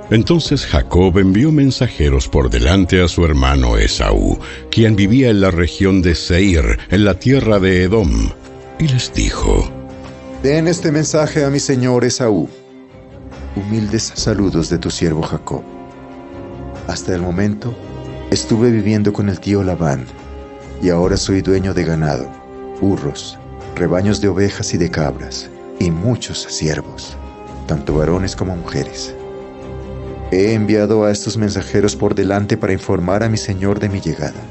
Entonces Jacob envió mensajeros por delante a su hermano Esaú, quien vivía en la región de Seir, en la tierra de Edom, y les dijo: Den este mensaje a mi señor Esaú. Humildes saludos de tu siervo Jacob. Hasta el momento estuve viviendo con el tío Labán, y ahora soy dueño de ganado, burros, rebaños de ovejas y de cabras, y muchos siervos, tanto varones como mujeres. He enviado a estos mensajeros por delante para informar a mi señor de mi llegada,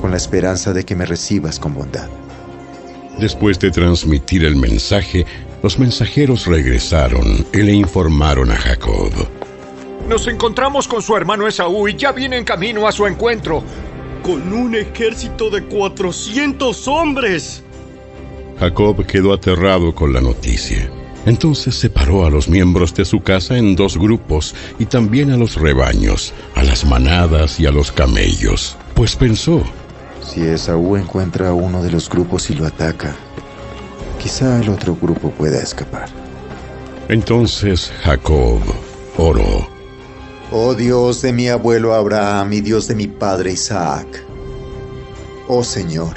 con la esperanza de que me recibas con bondad. Después de transmitir el mensaje, los mensajeros regresaron y le informaron a Jacob: Nos encontramos con su hermano Esaú y ya viene en camino a su encuentro, con un ejército de 400 hombres. Jacob quedó aterrado con la noticia. Entonces separó a los miembros de su casa en 2 grupos, y también a los rebaños, a las manadas y a los camellos, pues pensó: Si Esaú encuentra a uno de los grupos y lo ataca, quizá el otro grupo pueda escapar. Entonces Jacob oró: Oh Dios de mi abuelo Abraham y Dios de mi padre Isaac. Oh Señor,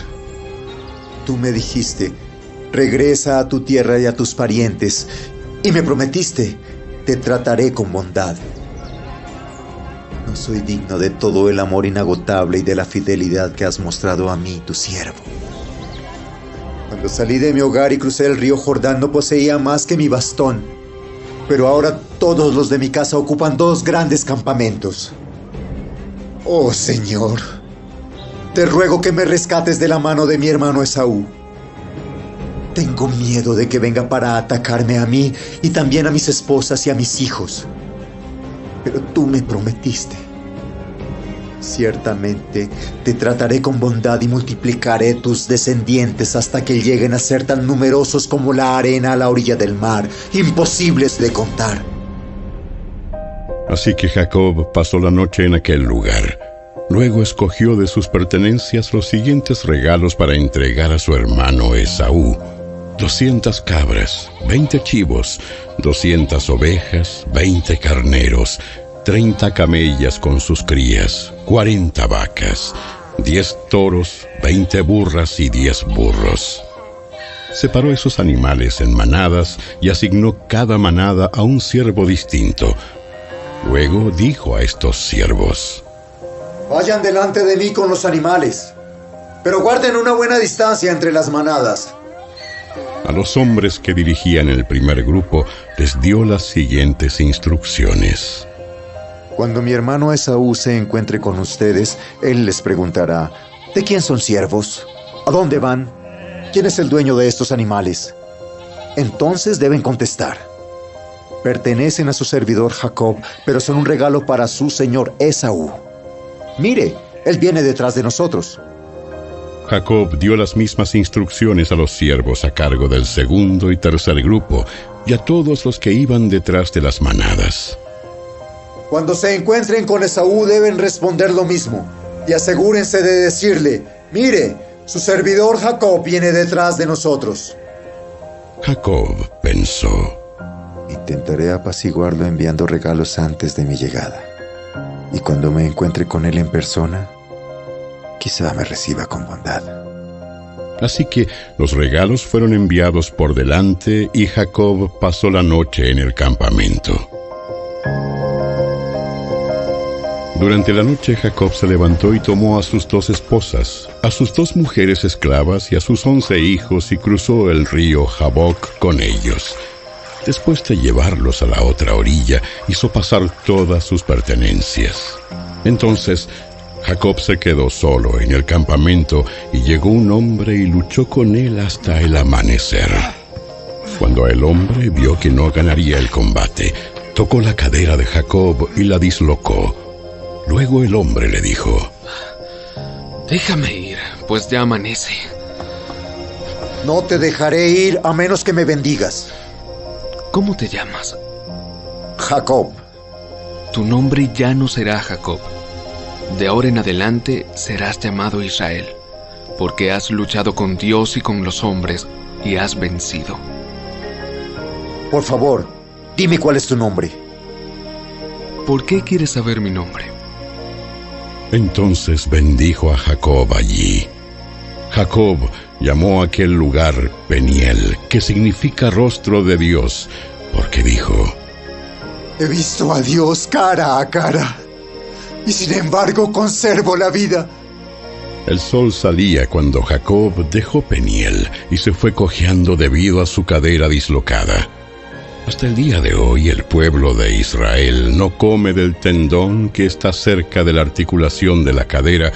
tú me dijiste: regresa a tu tierra y a tus parientes, y me prometiste: te trataré con bondad. No soy digno de todo el amor inagotable y de la fidelidad que has mostrado a mí, tu siervo. Cuando salí de mi hogar y crucé el río Jordán, no poseía más que mi bastón, pero ahora todos los de mi casa ocupan 2 grandes campamentos. Oh Señor, te ruego que me rescates de la mano de mi hermano Esaú. Tengo miedo de que venga para atacarme a mí y también a mis esposas y a mis hijos. Pero tú me prometiste: ciertamente te trataré con bondad y multiplicaré tus descendientes hasta que lleguen a ser tan numerosos como la arena a la orilla del mar, imposibles de contar. Así que Jacob pasó la noche en aquel lugar. Luego escogió de sus pertenencias los siguientes regalos para entregar a su hermano Esaú: 200 cabras, 20 chivos, 200 ovejas, 20 carneros, 30 camellas con sus crías, 40 vacas, 10 toros, 20 burras y 10 burros. Separó esos animales en manadas y asignó cada manada a un siervo distinto. Luego dijo a estos siervos: Vayan delante de mí con los animales, pero guarden una buena distancia entre las manadas. A los hombres que dirigían el primer grupo les dio las siguientes instrucciones: Cuando mi hermano Esaú se encuentre con ustedes, él les preguntará: ¿de quién son siervos? ¿A dónde van? ¿Quién es el dueño de estos animales? Entonces deben contestar: pertenecen a su servidor Jacob, pero son un regalo para su señor Esaú. Mire, él viene detrás de nosotros. Jacob dio las mismas instrucciones a los siervos a cargo del segundo y tercer grupo, y a todos los que iban detrás de las manadas. Cuando se encuentren con Esaú deben responder lo mismo, y asegúrense de decirle: mire, su servidor Jacob viene detrás de nosotros. Jacob pensó: intentaré apaciguarlo enviando regalos antes de mi llegada, y cuando me encuentre con él en persona, quizá me reciba con bondad. Así que los regalos fueron enviados por delante y Jacob pasó la noche en el campamento. Durante la noche Jacob se levantó y tomó a sus 2 esposas, a sus 2 mujeres esclavas y a sus 11 hijos, y cruzó el río Jaboc con ellos. Después de llevarlos a la otra orilla, hizo pasar todas sus pertenencias. Entonces Jacob se quedó solo en el campamento, y llegó un hombre y luchó con él hasta el amanecer. Cuando el hombre vio que no ganaría el combate, tocó la cadera de Jacob y la dislocó. Luego el hombre le dijo: déjame ir, pues ya amanece. No te dejaré ir a menos que me bendigas. ¿Cómo te llamas? Jacob. Tu nombre ya no será Jacob. De ahora en adelante serás llamado Israel, porque has luchado con Dios y con los hombres y has vencido. Por favor, dime cuál es tu nombre. ¿por qué quieres saber mi nombre? Entonces bendijo a Jacob allí. Jacob llamó a aquel lugar Peniel, que significa rostro de Dios, porque dijo: He visto a Dios cara a cara, y sin embargo conservo la vida. El sol salía cuando Jacob dejó Peniel y se fue cojeando debido a su cadera dislocada. Hasta el día de hoy el pueblo de Israel no come del tendón que está cerca de la articulación de la cadera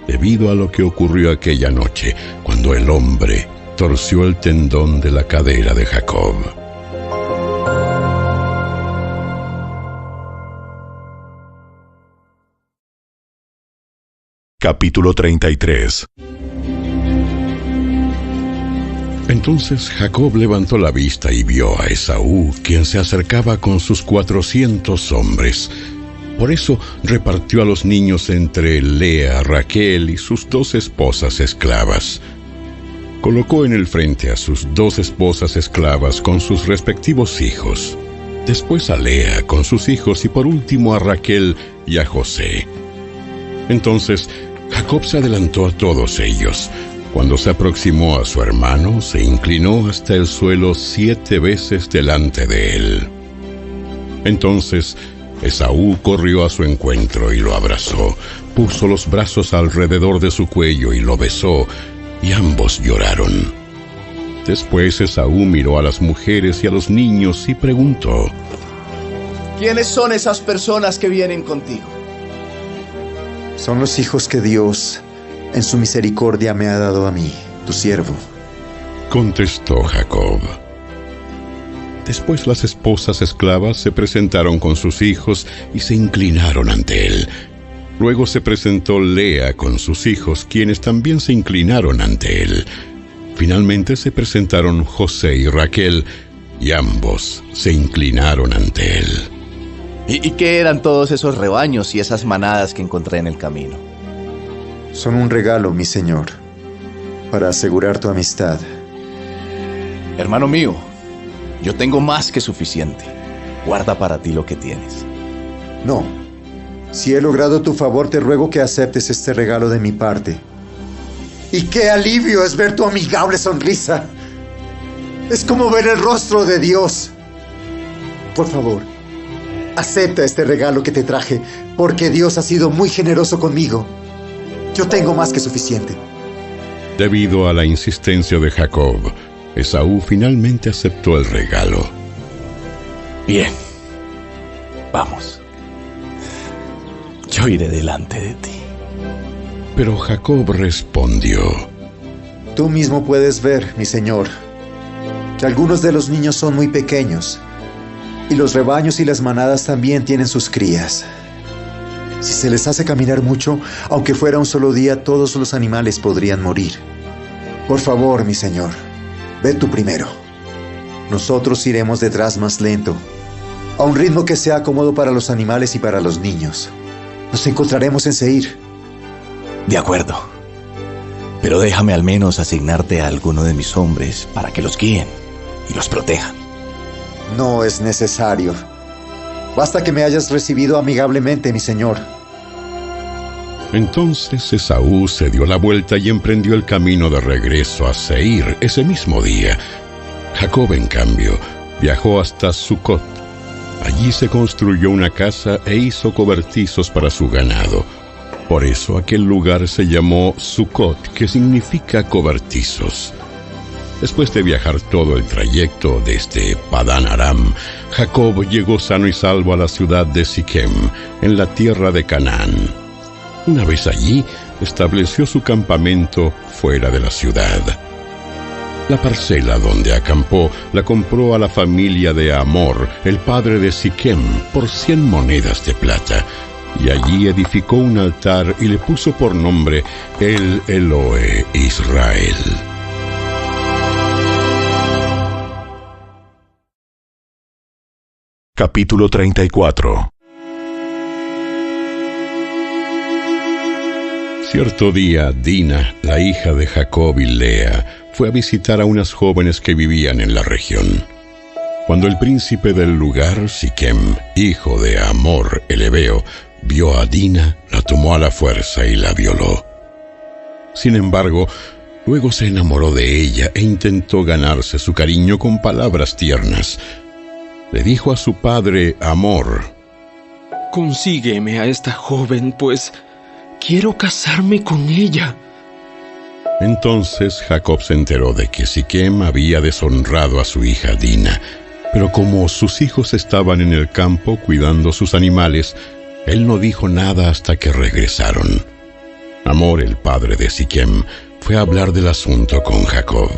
debido a lo que ocurrió aquella noche cuando el hombre torció el tendón de la cadera de Jacob. Capítulo 33. Entonces Jacob levantó la vista y vio a Esaú, quien se acercaba con sus 400 hombres. Por eso repartió a los niños entre Lea, Raquel y sus 2 esposas esclavas. Colocó en el frente a sus 2 esposas esclavas con sus respectivos hijos. Después a Lea con sus hijos y por último a Raquel y a José. Entonces Jacob se adelantó a todos ellos. Cuando se aproximó a su hermano, se inclinó hasta el suelo 7 veces delante de él. Entonces Esaú corrió a su encuentro y lo abrazó, puso los brazos alrededor de su cuello y lo besó, y ambos lloraron. Después Esaú miró a las mujeres y a los niños y preguntó: ¿Quiénes son esas personas que vienen contigo? Son los hijos que Dios, en su misericordia, me ha dado a mí, tu siervo. Contestó Jacob. Después las esposas esclavas se presentaron con sus hijos y se inclinaron ante él. Luego se presentó Lea con sus hijos, quienes también se inclinaron ante él. Finalmente se presentaron José y Raquel, y ambos se inclinaron ante él. ¿Y qué eran todos esos rebaños y esas manadas que encontré en el camino? Son un regalo, mi señor, para asegurar tu amistad. Hermano mío, yo tengo más que suficiente. Guarda para ti lo que tienes. No. Si he logrado tu favor, te ruego que aceptes este regalo de mi parte. ¡Y qué alivio es ver tu amigable sonrisa! Es como ver el rostro de Dios. Por favor, acepta este regalo que te traje, porque Dios ha sido muy generoso conmigo. Yo tengo más que suficiente. Debido a la insistencia de Jacob, Esaú finalmente aceptó el regalo. Bien, vamos. Yo iré delante de ti. Pero Jacob respondió: Tú mismo puedes ver, mi señor, que algunos de los niños son muy pequeños, y los rebaños y las manadas también tienen sus crías. Si se les hace caminar mucho, aunque fuera un solo día, todos los animales podrían morir. Por favor, mi señor, ve tú primero. Nosotros iremos detrás más lento, a un ritmo que sea cómodo para los animales y para los niños. Nos encontraremos en Seir. De acuerdo. Pero déjame al menos asignarte a alguno de mis hombres para que los guíen y los protejan. No es necesario. Basta que me hayas recibido amigablemente, mi señor. Entonces Esaú se dio la vuelta y emprendió el camino de regreso a Seir ese mismo día. Jacob, en cambio, viajó hasta Sucot. Allí se construyó una casa e hizo cobertizos para su ganado. Por eso aquel lugar se llamó Sucot, que significa cobertizos. Después de viajar todo el trayecto desde Padán Aram, Jacob llegó sano y salvo a la ciudad de Siquem, en la tierra de Canaán. Una vez allí, estableció su campamento fuera de la ciudad. La parcela donde acampó la compró a la familia de Hamor, el padre de Siquem, por 100 monedas de plata, y allí edificó un altar y le puso por nombre El Elohe Israel. Capítulo 34. Cierto día, Dina, la hija de Jacob y Lea, fue a visitar a unas jóvenes que vivían en la región. Cuando el príncipe del lugar, Siquem, hijo de Hamor el Hebeo, vio a Dina, la tomó a la fuerza y la violó. Sin embargo, luego se enamoró de ella e intentó ganarse su cariño con palabras tiernas. Le dijo a su padre Hamor: «Consígueme a esta joven, pues quiero casarme con ella». Entonces Jacob se enteró de que Siquem había deshonrado a su hija Dina, pero como sus hijos estaban en el campo cuidando sus animales, él no dijo nada hasta que regresaron. Hamor, el padre de Siquem, fue a hablar del asunto con Jacob.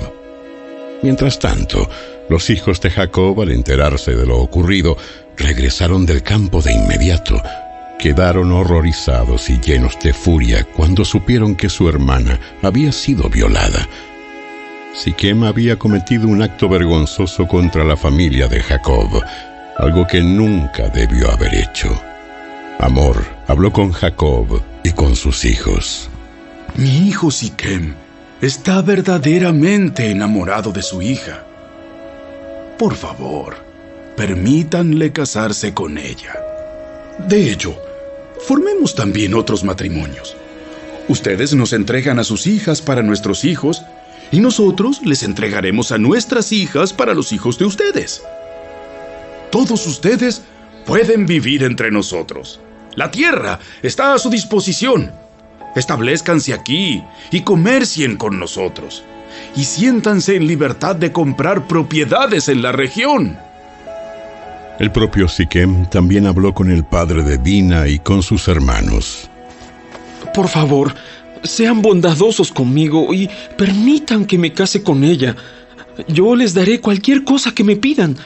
Mientras tanto, los hijos de Jacob, al enterarse de lo ocurrido, regresaron del campo de inmediato. Quedaron horrorizados y llenos de furia cuando supieron que su hermana había sido violada. Siquem había cometido un acto vergonzoso contra la familia de Jacob, algo que nunca debió haber hecho. Hamor habló con Jacob y con sus hijos. Mi hijo Siquem está verdaderamente enamorado de su hija. Por favor, permítanle casarse con ella. De hecho, formemos también otros matrimonios. Ustedes nos entregan a sus hijas para nuestros hijos y nosotros les entregaremos a nuestras hijas para los hijos de ustedes. Todos ustedes pueden vivir entre nosotros. La tierra está a su disposición. Establezcanse aquí y comercien con nosotros. Y siéntanse en libertad de comprar propiedades en la región. El propio Siquem también habló con el padre de Dina y con sus hermanos. Por favor, sean bondadosos conmigo y permitan que me case con ella. Yo les daré cualquier cosa que me pidan.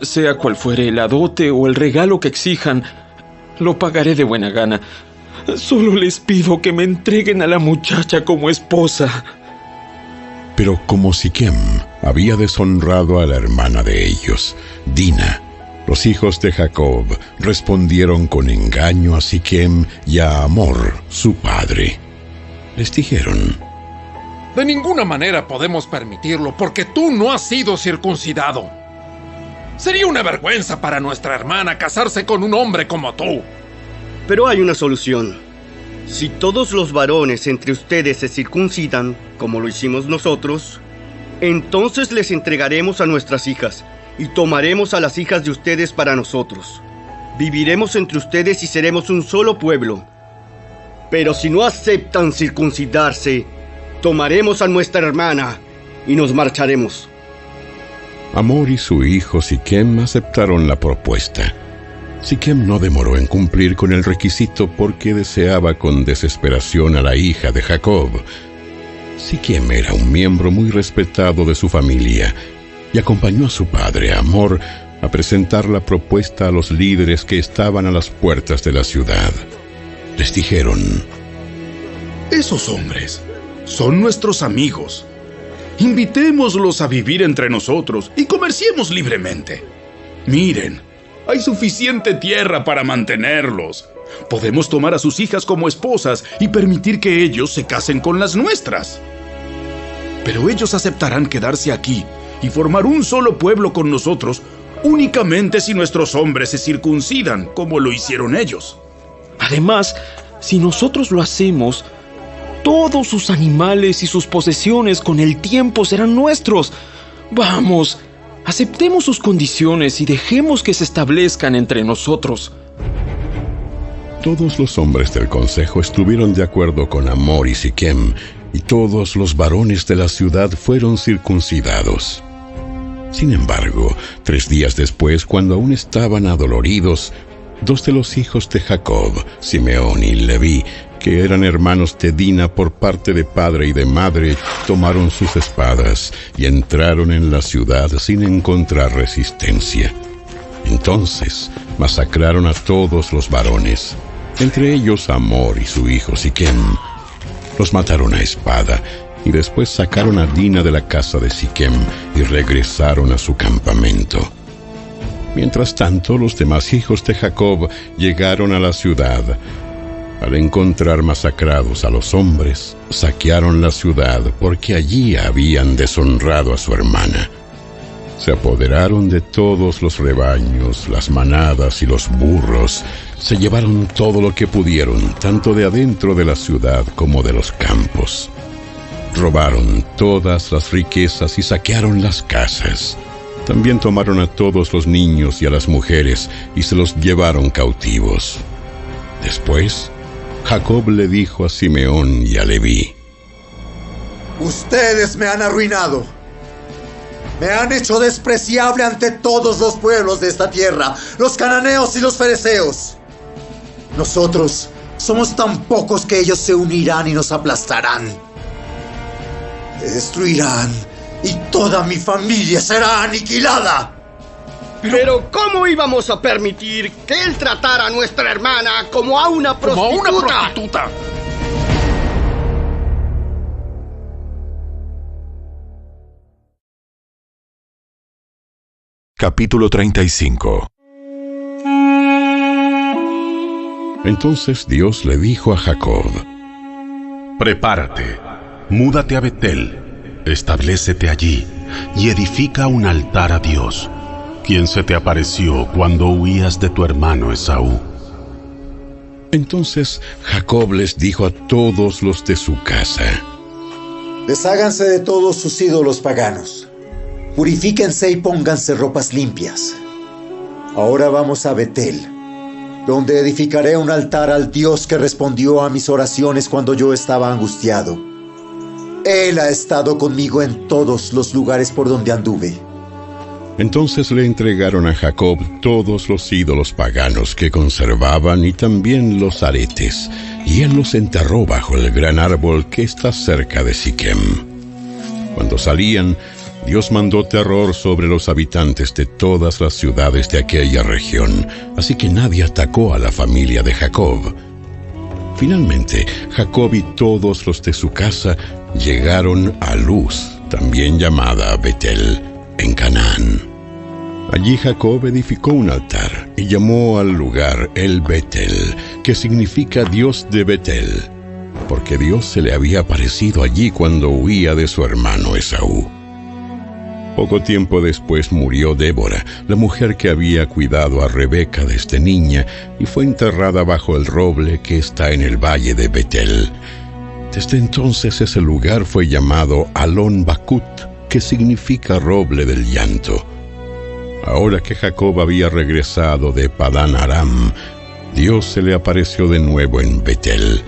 Sea cual fuere la dote o el regalo que exijan, lo pagaré de buena gana. Solo les pido que me entreguen a la muchacha como esposa. Pero como Siquem había deshonrado a la hermana de ellos, Dina, los hijos de Jacob respondieron con engaño a Siquem y a Hamor, su padre. Les dijeron: De ninguna manera podemos permitirlo, porque tú no has sido circuncidado. Sería una vergüenza para nuestra hermana casarse con un hombre como tú. Pero hay una solución. Si todos los varones entre ustedes se circuncidan, como lo hicimos nosotros, entonces les entregaremos a nuestras hijas y tomaremos a las hijas de ustedes para nosotros. Viviremos entre ustedes y seremos un solo pueblo. Pero si no aceptan circuncidarse, tomaremos a nuestra hermana y nos marcharemos. Hamor y su hijo Siquem aceptaron la propuesta. Siquem no demoró en cumplir con el requisito porque deseaba con desesperación a la hija de Jacob. Siquem era un miembro muy respetado de su familia y acompañó a su padre, Hamor, a presentar la propuesta a los líderes que estaban a las puertas de la ciudad. Les dijeron: Esos hombres son nuestros amigos. Invitémoslos a vivir entre nosotros y comerciemos libremente. Miren, hay suficiente tierra para mantenerlos. Podemos tomar a sus hijas como esposas y permitir que ellos se casen con las nuestras. Pero ellos aceptarán quedarse aquí y formar un solo pueblo con nosotros únicamente si nuestros hombres se circuncidan, como lo hicieron ellos. Además, si nosotros lo hacemos, todos sus animales y sus posesiones con el tiempo serán nuestros. Vamos, aceptemos sus condiciones y dejemos que se establezcan entre nosotros. Todos los hombres del consejo estuvieron de acuerdo con Hamor y Siquem, y todos los varones de la ciudad fueron circuncidados. Sin embargo, 3 días después, cuando aún estaban adoloridos, 2 de los hijos de Jacob, Simeón y Leví, que eran hermanos de Dina por parte de padre y de madre, tomaron sus espadas y entraron en la ciudad sin encontrar resistencia. Entonces masacraron a todos los varones, entre ellos Hamor y su hijo Siquem. Los mataron a espada y después sacaron a Dina de la casa de Siquem y regresaron a su campamento. Mientras tanto, los demás hijos de Jacob llegaron a la ciudad. Al encontrar masacrados a los hombres, saquearon la ciudad porque allí habían deshonrado a su hermana. Se apoderaron de todos los rebaños, las manadas y los burros. Se llevaron todo lo que pudieron, tanto de adentro de la ciudad como de los campos. Robaron todas las riquezas y saquearon las casas. También tomaron a todos los niños y a las mujeres y se los llevaron cautivos. Después, Jacob le dijo a Simeón y a Leví: Ustedes me han arruinado. Me han hecho despreciable ante todos los pueblos de esta tierra, los cananeos y los fereceos. Nosotros somos tan pocos que ellos se unirán y nos aplastarán. Me destruirán y toda mi familia será aniquilada. Pero ¿cómo íbamos a permitir que él tratara a nuestra hermana como a una prostituta? Capítulo 35. Entonces Dios le dijo a Jacob: Prepárate, múdate a Betel, establécete allí y edifica un altar a Dios, quien se te apareció cuando huías de tu hermano Esaú. Entonces Jacob les dijo a todos los de su casa: Desháganse de todos sus ídolos paganos. Purifíquense y pónganse ropas limpias. Ahora vamos a Betel, donde edificaré un altar al Dios que respondió a mis oraciones cuando yo estaba angustiado. Él ha estado conmigo en todos los lugares por donde anduve. Entonces le entregaron a Jacob todos los ídolos paganos que conservaban y también los aretes, y él los enterró bajo el gran árbol que está cerca de Siquem. Cuando salían, Dios mandó terror sobre los habitantes de todas las ciudades de aquella región, así que nadie atacó a la familia de Jacob. Finalmente, Jacob y todos los de su casa llegaron a Luz, también llamada Betel, en Canaán. Allí Jacob edificó un altar y llamó al lugar El Betel, que significa Dios de Betel, porque Dios se le había aparecido allí cuando huía de su hermano Esaú. Poco tiempo después murió Débora, la mujer que había cuidado a Rebeca desde niña, y fue enterrada bajo el roble que está en el valle de Betel. Desde entonces ese lugar fue llamado Alon Bakut, que significa roble del llanto. Ahora que Jacob había regresado de Padán Aram, Dios se le apareció de nuevo en Betel,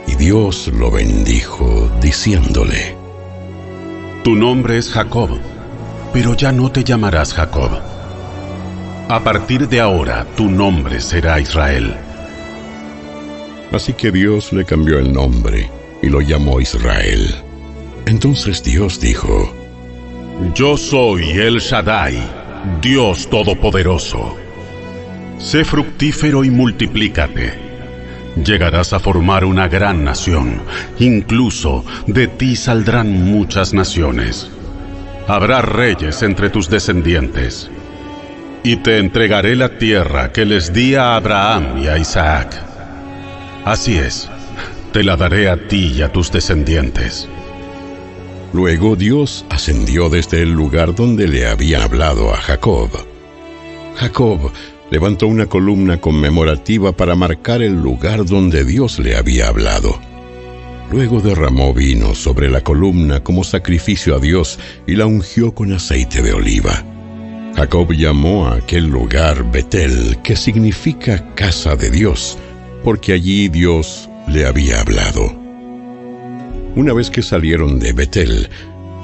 y Dios lo bendijo, diciéndole: Tu nombre es Jacob, pero ya no te llamarás Jacob. A partir de ahora, tu nombre será Israel. Así que Dios le cambió el nombre y lo llamó Israel. Entonces Dios dijo: Yo soy El Shaddai, Dios Todopoderoso. Sé fructífero y multiplícate. Llegarás a formar una gran nación. Incluso de ti saldrán muchas naciones. Habrá reyes entre tus descendientes. Y te entregaré la tierra que les di a Abraham y a Isaac. Así es, te la daré a ti y a tus descendientes. Luego Dios ascendió desde el lugar donde le había hablado a Jacob. Jacob levantó una columna conmemorativa para marcar el lugar donde Dios le había hablado. Luego derramó vino sobre la columna como sacrificio a Dios y la ungió con aceite de oliva. Jacob llamó a aquel lugar Betel, que significa casa de Dios, porque allí Dios le había hablado. Una vez que salieron de Betel,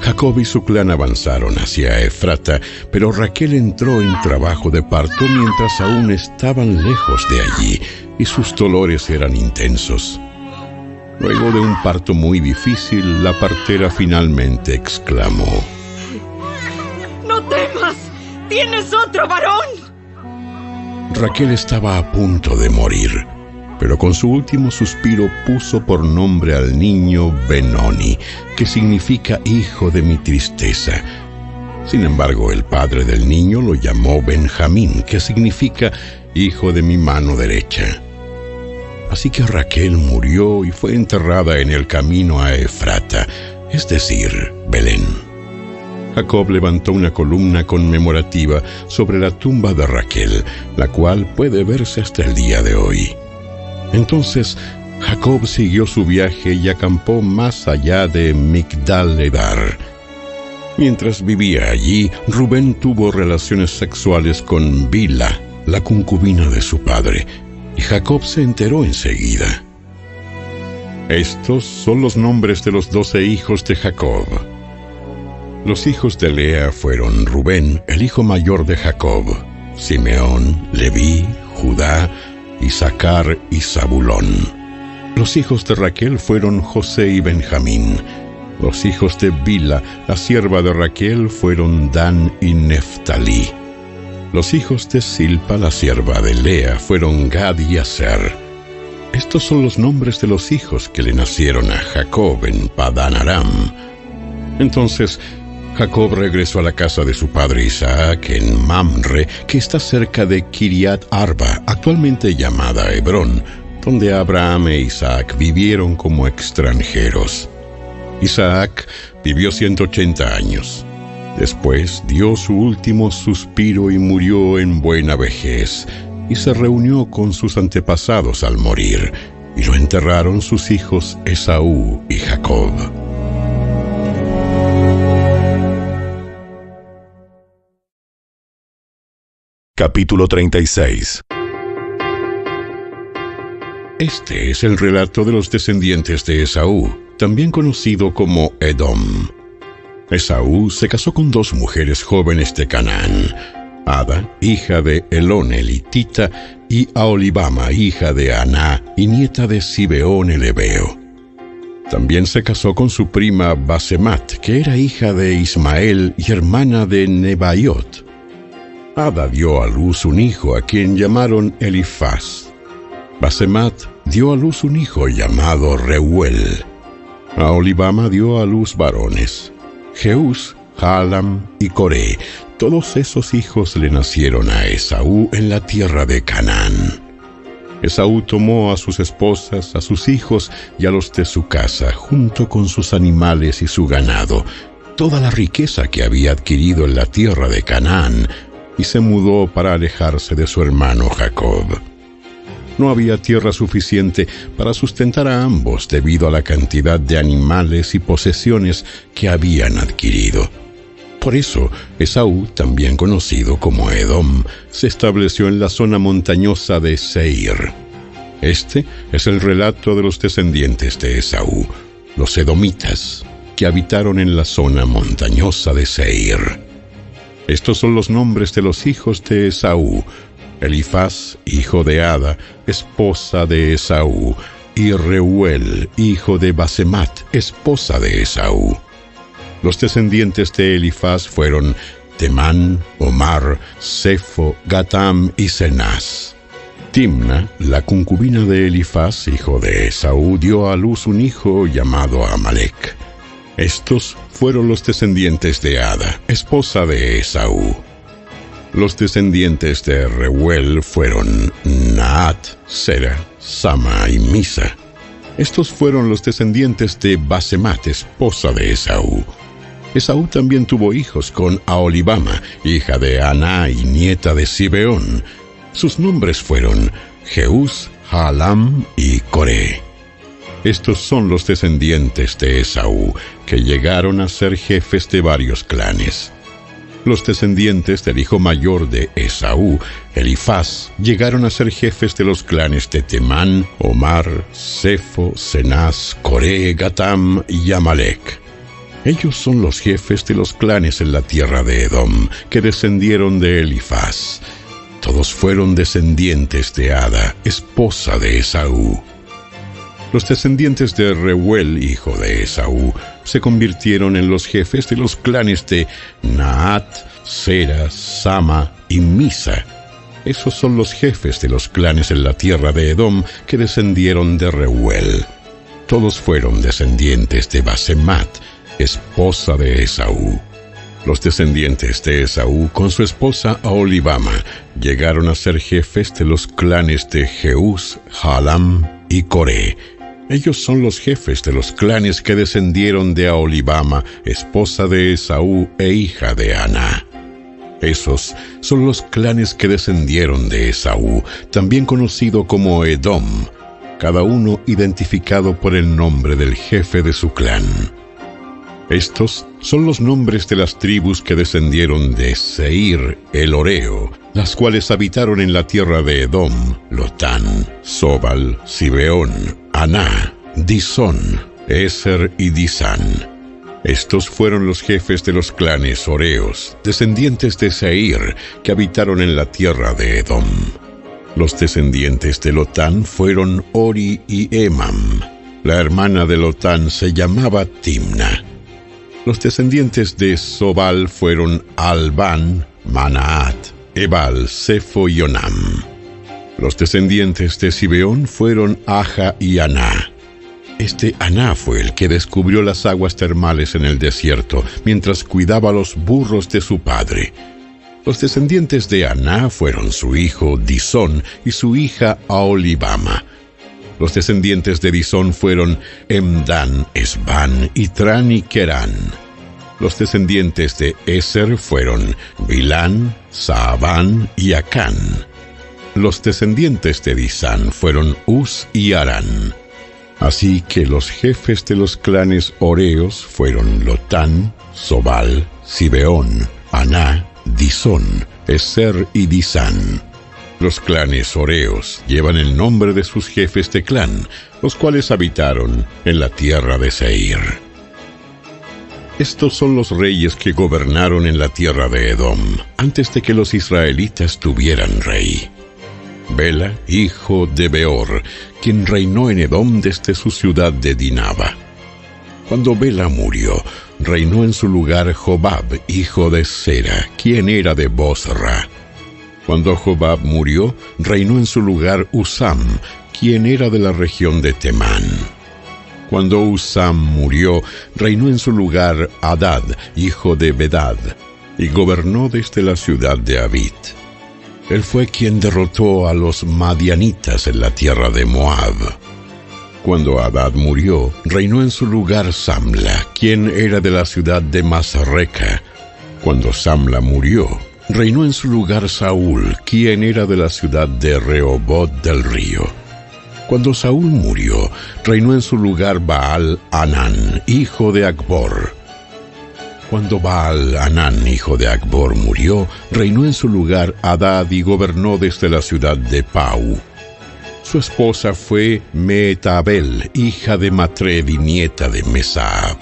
Jacob y su clan avanzaron hacia Efrata, pero Raquel entró en trabajo de parto mientras aún estaban lejos de allí, y sus dolores eran intensos. Luego de un parto muy difícil, la partera finalmente exclamó: ¡No temas! ¡Tienes otro varón! Raquel estaba a punto de morir, pero con su último suspiro puso por nombre al niño Benoni, que significa hijo de mi tristeza. Sin embargo, el padre del niño lo llamó Benjamín, que significa hijo de mi mano derecha. Así que Raquel murió y fue enterrada en el camino a Efrata, es decir, Belén. Jacob levantó una columna conmemorativa sobre la tumba de Raquel, la cual puede verse hasta el día de hoy. Entonces, Jacob siguió su viaje y acampó más allá de Migdal-Edar. Mientras vivía allí, Rubén tuvo relaciones sexuales con Bilha, la concubina de su padre, y Jacob se enteró enseguida. Estos son los nombres de los 12 hijos de Jacob. Los hijos de Lea fueron Rubén, el hijo mayor de Jacob, Simeón, Leví, Judá, Isaacar y Zabulón. Los hijos de Raquel fueron José y Benjamín. Los hijos de Bilha, la sierva de Raquel, fueron Dan y Neftalí. Los hijos de Silpa, la sierva de Lea, fueron Gad y Aser. Estos son los nombres de los hijos que le nacieron a Jacob en Padán Aram. Entonces Jacob regresó a la casa de su padre Isaac en Mamre, que está cerca de Kiriat Arba, actualmente llamada Hebrón, donde Abraham e Isaac vivieron como extranjeros. Isaac vivió 180 años. Después dio su último suspiro y murió en buena vejez, y se reunió con sus antepasados al morir, y lo enterraron sus hijos Esaú y Jacob. Capítulo 36. Este es el relato de los descendientes de Esaú, también conocido como Edom. Esaú se casó con 2 mujeres jóvenes de Canaán, Ada, hija de Elón elitita, y Aholibama, hija de Aná y nieta de Sibeón el Hebeo. También se casó con su prima Basemat, que era hija de Ismael y hermana de Nebaiot. Ada dio a luz un hijo a quien llamaron Elifaz. Basemat dio a luz un hijo llamado Reuel. Aholibama dio a luz varones, Jeús, Jaalam y Coré. Todos esos hijos le nacieron a Esaú en la tierra de Canaán. Esaú tomó a sus esposas, a sus hijos y a los de su casa, junto con sus animales y su ganado, toda la riqueza que había adquirido en la tierra de Canaán, y se mudó para alejarse de su hermano Jacob. No había tierra suficiente para sustentar a ambos debido a la cantidad de animales y posesiones que habían adquirido. Por eso, Esaú, también conocido como Edom, se estableció en la zona montañosa de Seir. Este es el relato de los descendientes de Esaú, los edomitas, que habitaron en la zona montañosa de Seir. Estos son los nombres de los hijos de Esaú: Elifaz, hijo de Ada, esposa de Esaú, y Reuel, hijo de Basemat, esposa de Esaú. Los descendientes de Elifaz fueron Temán, Omar, Sefo, Gatam y Cenaz. Timna, la concubina de Elifaz, hijo de Esaú, dio a luz un hijo llamado Amalek. Estos fueron los descendientes de Ada, esposa de Esaú. Los descendientes de Reuel fueron Naat, Sera, Sama y Misa. Estos fueron los descendientes de Basemat, esposa de Esaú. Esaú también tuvo hijos con Aholibama, hija de Aná y nieta de Sibeón. Sus nombres fueron Jeús, Jaalam y Coré. Estos son los descendientes de Esaú, que llegaron a ser jefes de varios clanes. Los descendientes del hijo mayor de Esaú, Elifaz, llegaron a ser jefes de los clanes de Temán, Omar, Sefo, Cenaz, Coré, Gatam y Amalek. Ellos son los jefes de los clanes en la tierra de Edom, que descendieron de Elifaz. Todos fueron descendientes de Ada, esposa de Esaú. Los descendientes de Reuel, hijo de Esaú, se convirtieron en los jefes de los clanes de Naat, Sera, Sama y Misa. Esos son los jefes de los clanes en la tierra de Edom que descendieron de Reuel. Todos fueron descendientes de Basemat, esposa de Esaú. Los descendientes de Esaú, con su esposa Aholibama, llegaron a ser jefes de los clanes de Jeús, Jaalam y Coré. Ellos son los jefes de los clanes que descendieron de Aholibama, esposa de Esaú e hija de Aná. Esos son los clanes que descendieron de Esaú, también conocido como Edom, cada uno identificado por el nombre del jefe de su clan. Estos son los nombres de las tribus que descendieron de Seir el Horeo, las cuales habitaron en la tierra de Edom: Lotán, Sobal, Zibeón, Aná, Disón, Eser y Disán. Estos fueron los jefes de los clanes horeos, descendientes de Seir, que habitaron en la tierra de Edom. Los descendientes de Lotán fueron Ori y Emam. La hermana de Lotán se llamaba Timna. Los descendientes de Sobal fueron Albán, Manaat, Ebal, Sefo y Onam. Los descendientes de Zibeón fueron Aja y Aná. Este Aná fue el que descubrió las aguas termales en el desierto, mientras cuidaba los burros de su padre. Los descendientes de Aná fueron su hijo Disón y su hija Aholibama. Los descendientes de Disón fueron Emdán, Esbán, Itrán y Querán. Los descendientes de Eser fueron Bilán, Saabán y Acán. Los descendientes de Disán fueron Uz y Arán. Así que los jefes de los clanes horeos fueron Lotán, Sobal, Zibeón, Aná, Disón, Eser y Disán. Los clanes horeos llevan el nombre de sus jefes de clan, los cuales habitaron en la tierra de Seir. Estos son los reyes que gobernaron en la tierra de Edom, antes de que los israelitas tuvieran rey. Bela, hijo de Beor, quien reinó en Edom desde su ciudad de Dinaba. Cuando Bela murió, reinó en su lugar Jobab, hijo de Sera, quien era de Bosra. Cuando Jobab murió, reinó en su lugar Usam, quien era de la región de Temán. Cuando Usam murió, reinó en su lugar Hadad, hijo de Bedad, y gobernó desde la ciudad de Avit. Él fue quien derrotó a los madianitas en la tierra de Moab. Cuando Hadad murió, reinó en su lugar Samla, quien era de la ciudad de Masreca. Cuando Samla murió, reinó en su lugar Saúl, quien era de la ciudad de Rehoboth del río. Cuando Saúl murió, reinó en su lugar Baal Hanán, hijo de Acbor. Cuando Baal Hanán, hijo de Acbor, murió, reinó en su lugar Hadad y gobernó desde la ciudad de Pau. Su esposa fue Mehetabel, hija de Matred y nieta de Mesaab.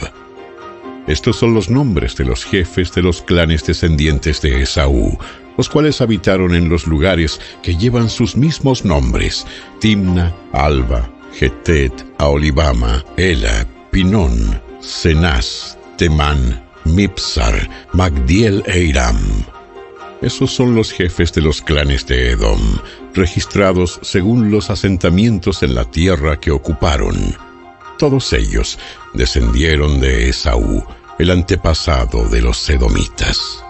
Estos son los nombres de los jefes de los clanes descendientes de Esaú, los cuales habitaron en los lugares que llevan sus mismos nombres: Timna, Alba, Getet, Aholibama, Ela, Pinón, Cenaz, Temán, Mipsar, Magdiel e Iram. Esos son los jefes de los clanes de Edom, registrados según los asentamientos en la tierra que ocuparon. Todos ellos descendieron de Esaú, el antepasado de los edomitas.